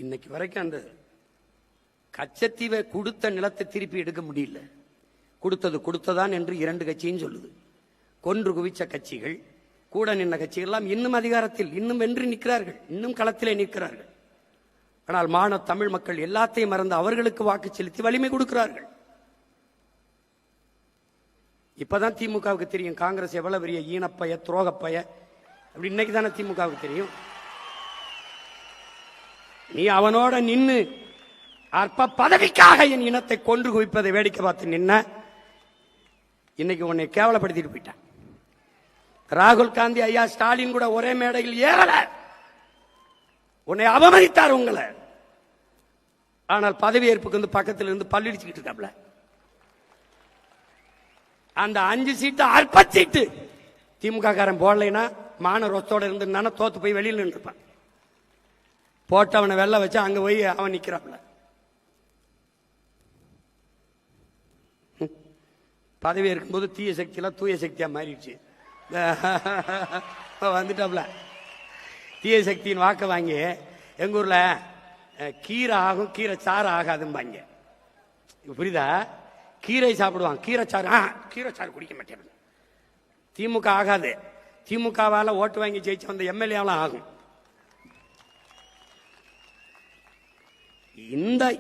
இன்னைக்கு வரைக்கும் அந்த கச்சத்தீவை கொடுத்த நிலத்தை திருப்பி எடுக்க முடியல. கொடுத்தது கொடுத்ததான் என்று 2 கட்சியும் சொல்லுது. கொன்று குவிச்ச கட்சிகள், கூட நின்ற கட்சிகள் எல்லாம் இன்னும் அதிகாரத்தில், இன்னும் வென்று நிற்கிறார்கள், இன்னும் களத்திலே நிற்கிறார்கள். ஆனால் மாணவ தமிழ் மக்கள் எல்லாத்தையும் மறந்து அவர்களுக்கு வாக்கு செலுத்தி வலிமை கொடுக்கிறார்கள். இப்பதான் திமுகவுக்கு தெரியும் காங்கிரஸ் எவ்வளவு பெரிய ஈனப்பய துரோகப்பய அப்படி. இன்னைக்கு தானே திமுகவுக்கு தெரியும். நீ அவனோட நின்னு அற்ப பதவிக்காக என் இனத்தை கொன்று குவிப்பதை வேடிக்கை பார்த்து நின்ன, இன்னைக்கு உன்னை கேவலப்படுத்திட்டு போயிட்டான். ராகுல் காந்தி ஐயா ஸ்டாலின் கூட ஒரே மேடையில் ஏறல, உன்னை அவமதித்தார் உங்களை. ஆனால் பதவி ஏற்புக்கு வந்து பக்கத்தில் இருந்து பல்லிடிச்சுக்கிட்டு இருக்காப்ல. அந்த 5 சீட்டு அற்ப சீட்டு திமுக காரன் போடலைன்னா மானரோத்தோட இருந்து தோத்து போய் வெளியில் நின்றுப்பான். போட்டு அவனை வெள்ள வச்சு அங்க போய் அவன் நிக்கிறாப்ல. பதவி இருக்கும்போது தீய சக்தியெல்லாம் தூய சக்தியா மாறிடுச்சு. வந்துட்டாப்ல. தீய சக்தியின் வாக்க வாங்கி எங்க ஊர்ல கீரை ஆகும், கீரை சாறு ஆகாதும்பாங்க. புரியுதா? கீரை சாப்பிடுவான், கீரை சாறு. கீரை சாறு குடிக்க மாட்டேன். திமுக ஆகாது. திமுகவால ஓட்டு வாங்கி ஜெயிச்சு வந்த எம்எல்ஏலாம் ஆகும்.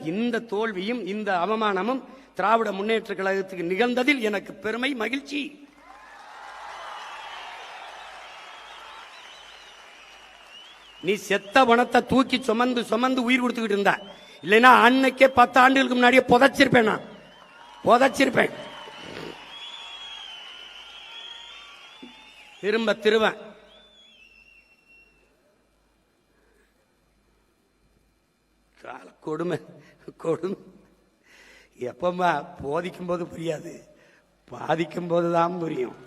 இந்த தோல்வியும் இந்த அவமானமும் திராவிட முன்னேற்ற கழகத்துக்கு நிகழ்ந்ததில் எனக்கு பெருமை, மகிழ்ச்சி. நீ செத்த பணத்தை தூக்கி சுமந்து சுமந்து உயிர் கொடுத்துக்கிட்டு இருந்தா, இல்லைன்னா அன்னைக்கே 10 ஆண்டுகளுக்கு முன்னாடியே புதைச்சிருப்பேன். நான் புதைச்சிருப்பேன். திரும்ப கொடுமை கொடுமை. எப்பமா போதிக்கும் போது புரியாது, பாதிக்கும் போதுதான் புரியும்.